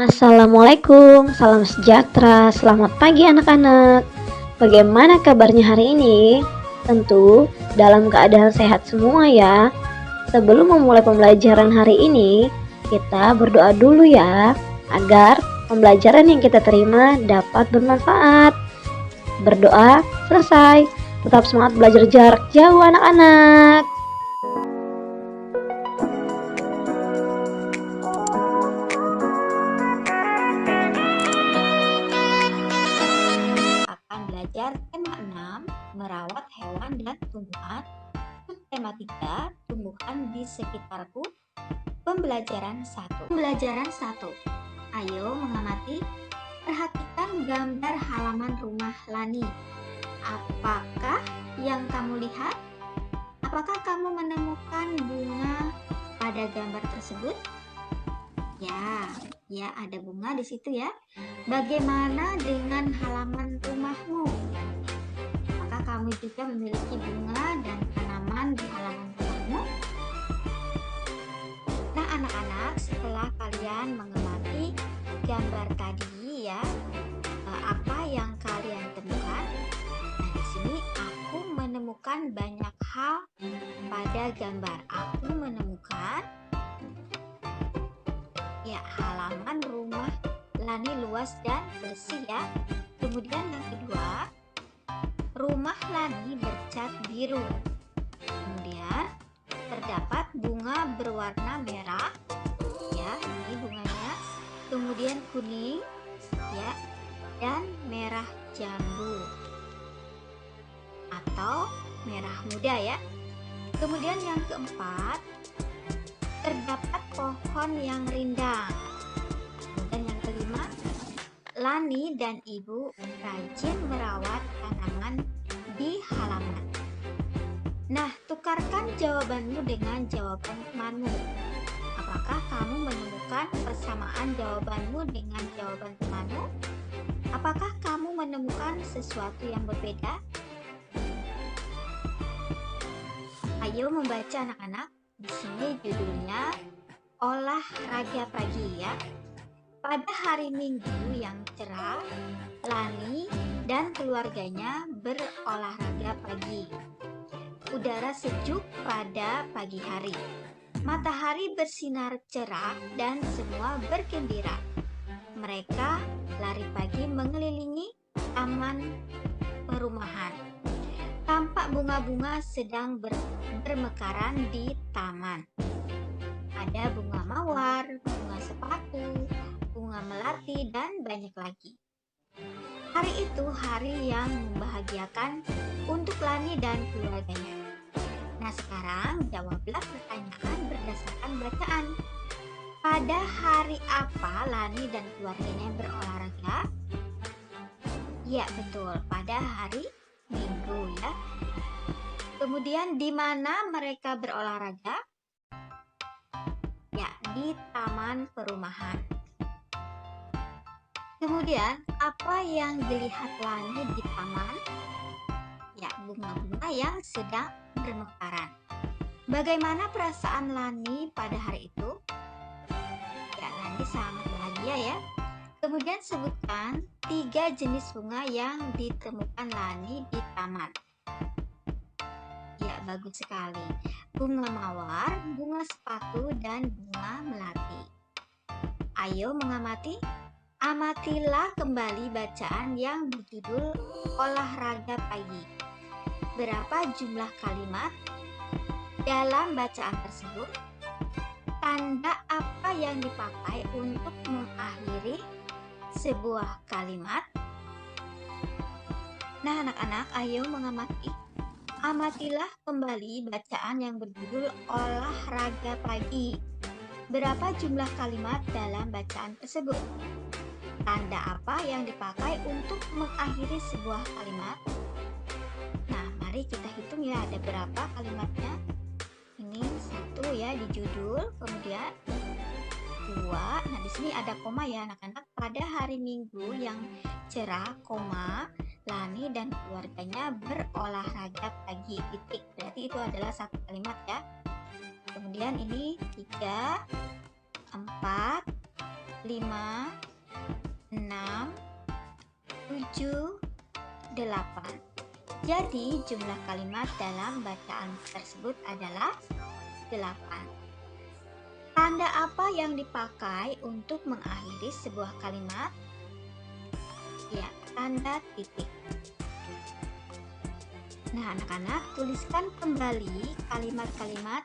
Assalamualaikum, salam sejahtera, selamat pagi anak-anak. Bagaimana kabarnya hari ini? Tentu dalam keadaan sehat semua ya. Sebelum memulai pembelajaran hari ini, kita berdoa dulu ya, agar pembelajaran yang kita terima dapat bermanfaat. Berdoa selesai. Tetap semangat belajar jarak jauh anak-anak. Akan belajar tema 6, merawat hewan dan tumbuhan. Tema 3, tumbuhan di sekitarku. Pembelajaran 1. Ayo mengamati. Perhatikan gambar halaman rumah Lani. Apakah yang kamu lihat? Apakah kamu menemukan bunga pada gambar tersebut? Ya, ada bunga di situ ya. Bagaimana dengan halaman rumahmu? Apakah kamu juga memiliki bunga dan tanaman di halaman rumahmu? Nah, anak-anak, setelah kalian mengamati gambar tadi ya, apa yang kalian temukan? Nah, di sini aku menemukan banyak hal pada gambar. Aku menemukan halaman rumah Lani luas dan bersih ya. Kemudian yang kedua, rumah Lani bercat biru. Kemudian terdapat bunga berwarna merah ya, ini bunganya. Kemudian kuning ya, dan merah jambu atau merah muda ya. Kemudian yang keempat, terdapat pohon yang rindang. Kemudian yang kelima, Lani dan Ibu rajin merawat tanaman di halaman. Nah, tukarkan jawabanmu dengan jawaban temanmu. Apakah kamu menemukan persamaan jawabanmu dengan jawaban temanmu? Apakah kamu menemukan sesuatu yang berbeda? Ayo membaca anak-anak. Di sini judulnya olahraga pagi ya. Pada hari Minggu yang cerah, Lani dan keluarganya berolahraga pagi. Udara sejuk pada pagi hari. Matahari bersinar cerah dan semua bergembira. Mereka lari pagi mengelilingi taman perumahan. Tampak bunga-bunga sedang bermekaran di taman. Ada bunga mawar, bunga sepatu, bunga melati, dan banyak lagi. Hari itu hari yang membahagiakan untuk Lani dan keluarganya. Nah, sekarang jawablah pertanyaan berdasarkan bacaan. Pada hari apa Lani dan keluarganya berolahraga? Ya, betul, pada hari Minggu ya. Kemudian di mana mereka berolahraga? Ya, di taman perumahan. Kemudian, apa yang dilihat Lani di taman? Ya, bunga-bunga yang sedang bermekaran. Bagaimana perasaan Lani pada hari itu? Ya, Lani sangat bahagia ya. Kemudian sebutkan 3 jenis bunga yang ditemukan Lani di taman. Ya, bagus sekali. Bunga mawar, bunga sepatu, dan bunga melati. Ayo mengamati. Amatilah kembali bacaan yang berjudul olahraga pagi. Berapa jumlah kalimat dalam bacaan tersebut? Tanda apa yang dipakai untuk mengakhiri sebuah kalimat? Nah, anak-anak, ayo mengamati. Amatilah kembali bacaan yang berjudul olahraga pagi. Berapa jumlah kalimat dalam bacaan tersebut? Tanda apa yang dipakai untuk mengakhiri sebuah kalimat? Nah, mari kita hitung ya, ada berapa kalimatnya. Ini 1 ya di judul, kemudian 2. Nah, di sini ada koma ya anak-anak. Pada hari Minggu yang cerah, koma, Lani dan keluarganya berolahraga pagi, titik. Berarti itu adalah 1 kalimat ya. Kemudian ini 3, 4, 5, 6, 7, 8. Jadi jumlah kalimat dalam bacaan tersebut adalah 8. Tanda apa yang dipakai untuk mengakhiri sebuah kalimat? Ya, tanda titik. Nah, anak-anak, tuliskan kembali kalimat-kalimat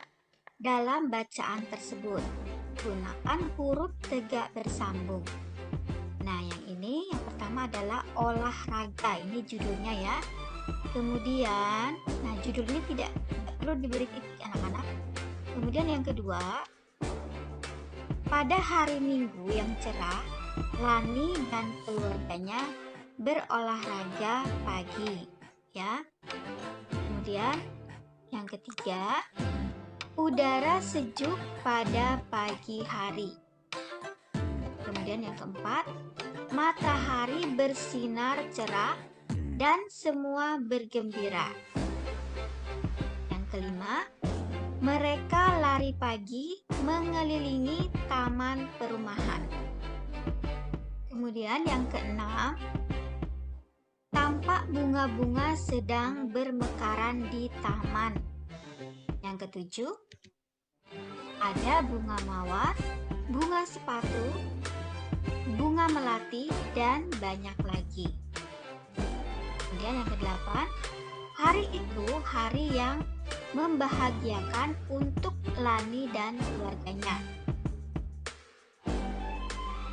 dalam bacaan tersebut. Gunakan huruf tegak bersambung. Nah, yang ini yang pertama adalah olahraga. Ini judulnya ya. Kemudian, nah judul ini tidak perlu diberi titik anak-anak. Kemudian yang kedua, pada hari Minggu yang cerah, Lani dan keluarganya berolahraga pagi, ya. Kemudian yang ketiga, udara sejuk pada pagi hari. Kemudian yang keempat, matahari bersinar cerah dan semua bergembira. Yang kelima, mereka lari pagi mengelilingi taman perumahan. Kemudian yang keenam, tampak bunga-bunga sedang bermekaran di taman. Yang ketujuh, ada bunga mawar, bunga sepatu, bunga melati, dan banyak lagi. Kemudian yang kedelapan, hari itu hari yang membahagiakan untuk Lani dan keluarganya.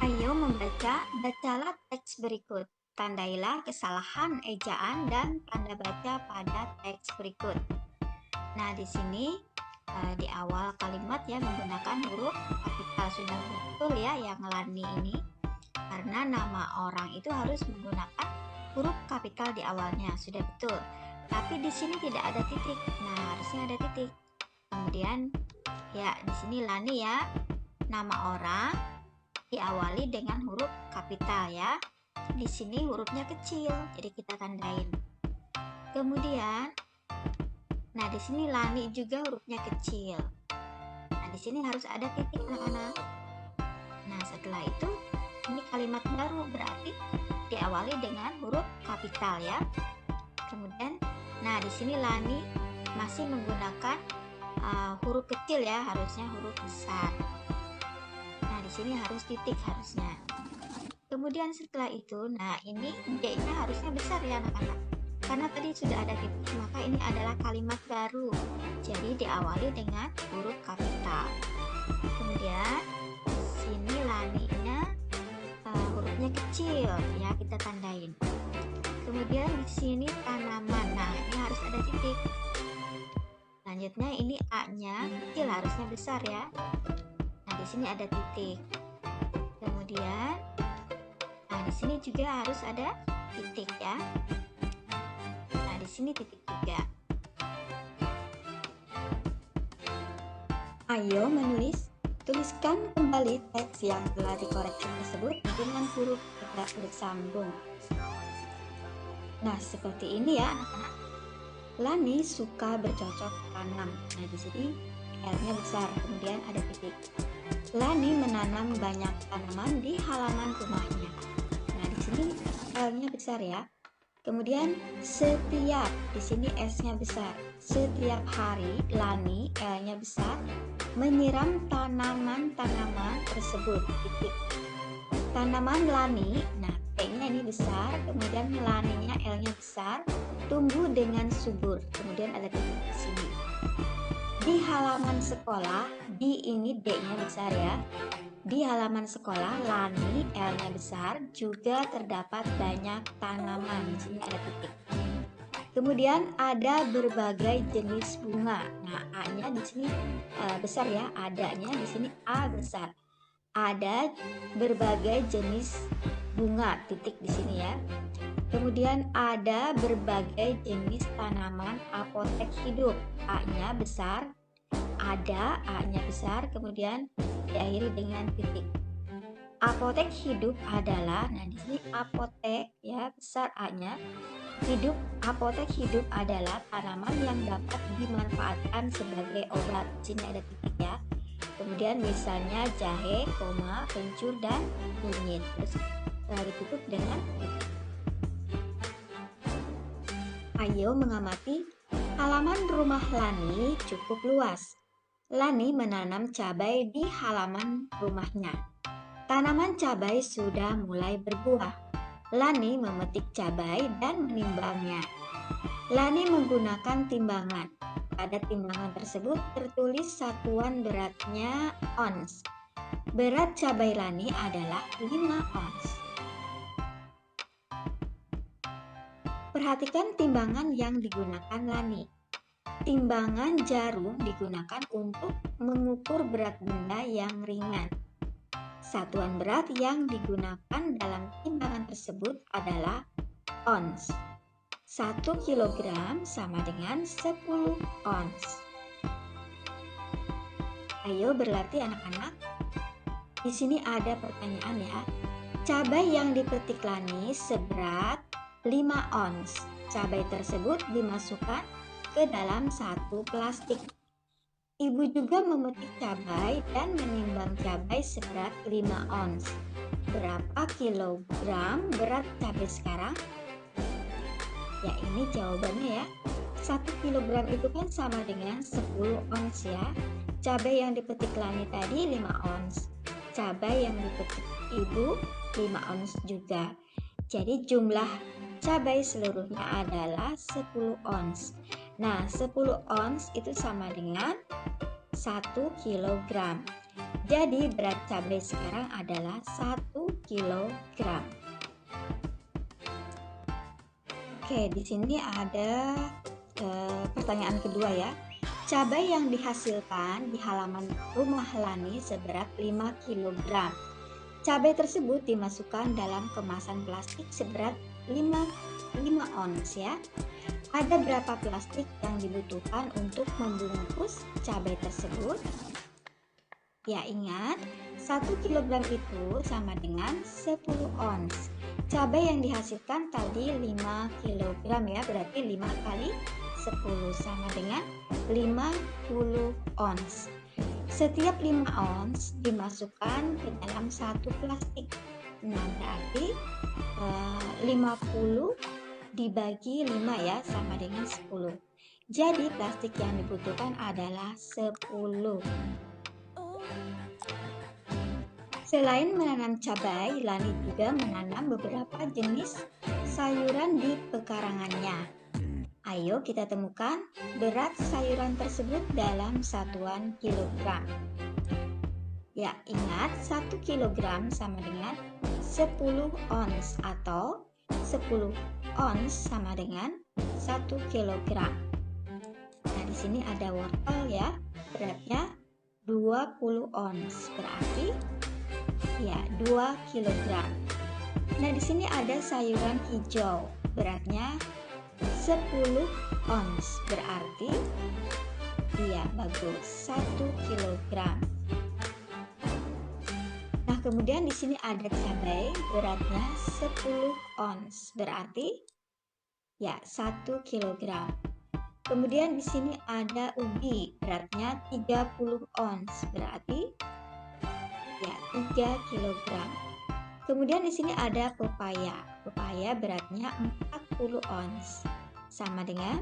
Ayo membaca, bacalah teks berikut. Tandailah kesalahan ejaan dan tanda baca pada teks berikut. Nah, di sini di awal kalimat ya menggunakan huruf kapital, sudah betul ya yang Lani ini. Karena nama orang itu harus menggunakan huruf kapital di awalnya, sudah betul. Tapi di sini tidak ada titik. Nah, harusnya ada titik. Kemudian ya di sini Lani ya, nama orang diawali dengan huruf kapital ya. Di sini hurufnya kecil, jadi kita tandain. Kemudian nah di sini Lani juga hurufnya kecil. Nah, di sini harus ada titik anak-anak. Nah, setelah itu ini kalimat baru, berarti diawali dengan huruf kapital ya. Kemudian nah di sini Lani masih menggunakan huruf kecil ya, harusnya huruf besar. Nah, di sini harus titik harusnya. Kemudian setelah itu, nah ini D-nya harusnya besar ya anak-anak. Karena tadi sudah ada titik, maka ini adalah kalimat baru. Jadi diawali dengan huruf kapital. Kemudian sini Lani-nya hurufnya kecil ya, kita tandain. Kemudian di sini tanaman. Nah, ini harus ada titik. Selanjutnya ini A-nya kecil, harusnya besar ya. Nah, di sini ada titik. Kemudian nah di sini juga harus ada titik ya. Nah, di sini titik juga. Ayo menulis. Tuliskan kembali teks yang telah dikoreksi tersebut dengan huruf tegak bersambung. Nah, seperti ini ya anak-anak. Lani suka bercocok tanam. Nah, di sini L-nya besar, kemudian ada titik. Lani menanam banyak tanaman di halaman rumahnya. Nah, di sini L-nya besar ya. Kemudian setiap, di sini S-nya besar. Setiap hari Lani, L-nya besar, menyiram tanaman-tanaman tersebut. Titik. Tanaman Lani, nah T-nya ini besar, kemudian Lani-nya L-nya besar, tumbuh dengan subur. Kemudian ada titik di sini. Di halaman sekolah, di ini D-nya besar ya. Di halaman sekolah, Lani L-nya besar, juga terdapat banyak tanaman. Di sini ada titik. Kemudian ada berbagai jenis bunga. Nah, A-nya di sini besar ya, adanya di sini A besar. Ada berbagai jenis bunga, titik di sini ya. Kemudian ada berbagai jenis tanaman apotek hidup. A-nya besar, ada A-nya besar, kemudian diakhiri dengan titik. Apotek hidup adalah, nah di sini apotek ya besar A-nya. Hidup, apotek hidup adalah tanaman yang dapat dimanfaatkan sebagai obat. Di sini ada titik ya. Kemudian misalnya jahe, kencur, dan kunyit. Terus ditutup dengan tutup. Ayo mengamati halaman rumah Lani cukup luas. Lani menanam cabai di halaman rumahnya. Tanaman cabai sudah mulai berbuah. Lani memetik cabai dan menimbangnya. Lani menggunakan timbangan. Pada timbangan tersebut tertulis satuan beratnya ons. Berat cabai Lani adalah 5 ons. Perhatikan timbangan yang digunakan Lani. Timbangan jarum digunakan untuk mengukur berat benda yang ringan. Satuan berat yang digunakan dalam timbangan tersebut adalah ons. 1 kilogram sama dengan 10 ons. Ayo berlatih anak-anak. Di sini ada pertanyaan ya. Cabai yang dipetik Lani seberat 5 ons. Cabai tersebut dimasukkan ke dalam satu plastik. Ibu juga memetik cabai dan menimbang cabai seberat 5 ons. Berapa kilogram berat cabai sekarang? Ya, ini jawabannya ya. 1 kilogram itu kan sama dengan 10 ons ya. Cabai yang dipetik Lani tadi 5 ons. Cabai yang dipetik ibu 5 ons juga. Jadi jumlah cabai seluruhnya adalah 10 ons. Nah, 10 ons itu sama dengan 1 kilogram. Jadi berat cabai sekarang adalah 1 kilogram. Oke, di sini ada pertanyaan kedua ya. Cabai yang dihasilkan di halaman rumah Lani seberat 5 kilogram. Cabai tersebut dimasukkan dalam kemasan plastik seberat 5 ons ya. Ada berapa plastik yang dibutuhkan untuk membungkus cabai tersebut? Ya, ingat 1 kilogram itu sama dengan 10 ons. Cabai yang dihasilkan tadi 5 kilogram ya, berarti 5 kali 10 sama dengan 50 ons. Setiap 5 ons dimasukkan ke dalam satu plastik. Nah, berarti 50 dibagi 5 ya, sama dengan 10. Jadi plastik yang dibutuhkan adalah 10. Selain menanam cabai, Lani juga menanam beberapa jenis sayuran di pekarangannya. Ayo kita temukan berat sayuran tersebut dalam satuan kilogram. Ya, ingat 1 kilogram sama dengan 10 ons atau 10 ons sama dengan 1 kilogram. Nah, di sini ada wortel ya, beratnya 20 ons, berarti ya 2 kilogram. Nah, di sini ada sayuran hijau, beratnya 10 ons, berarti iya bagus 1 kilogram. Nah, kemudian di sini ada cabai, beratnya 10 ons, berarti ya 1 kilogram. Kemudian di sini ada ubi, beratnya 30 ons, berarti ya 3 kilogram. Kemudian di sini ada pepaya. Pepaya beratnya 40 ons, sama dengan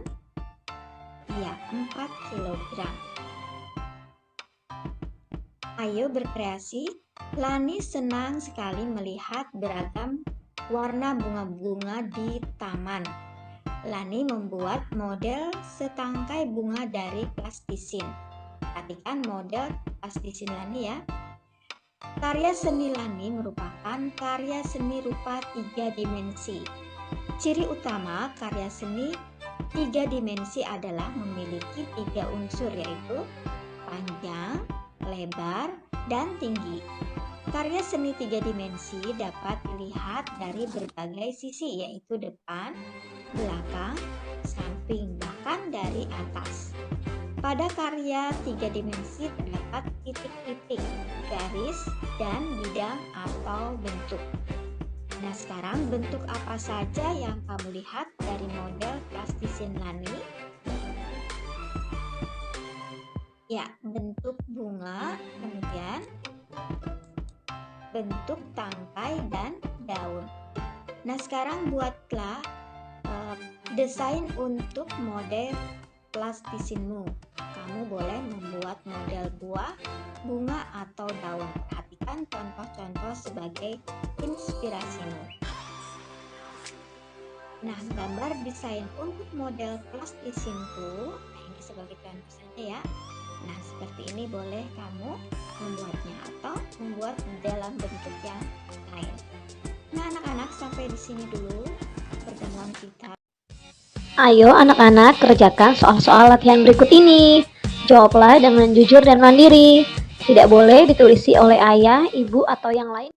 ya 4 kilogram. Ayo berkreasi. Lani senang sekali melihat beragam warna bunga-bunga di taman. Lani membuat model setangkai bunga dari plastisin. Perhatikan model plastisin Lani ya. Karya seni Lani merupakan karya seni rupa 3 dimensi. Ciri utama karya seni 3 dimensi adalah memiliki 3 unsur, yaitu panjang, lebar, dan tinggi. Karya seni 3 dimensi dapat dilihat dari berbagai sisi, yaitu depan, belakang, samping, bahkan dari atas. Pada karya 3 dimensi terdapat titik-titik, garis, dan bidang atau bentuk. Nah, sekarang bentuk apa saja yang kamu lihat dari model plastisin Lani? Ya, bentuk bunga, kemudian bentuk tangkai dan daun. Nah, sekarang buatlah desain untuk model plastisinmu. Kamu boleh membuat model buah, bunga, atau daun. Perhatikan contoh-contoh sebagai inspirasimu. Nah, gambar desain untuk model plastisinku, ini sebagai contoh saja ya. Nah, seperti ini boleh kamu membuatnya atau membuat dalam bentuk yang lain. Nah, anak-anak, sampai di sini dulu pertemuan kita. Ayo anak-anak kerjakan soal-soal latihan berikut ini. Jawablah dengan jujur dan mandiri. Tidak boleh ditulisi oleh ayah, ibu, atau yang lain.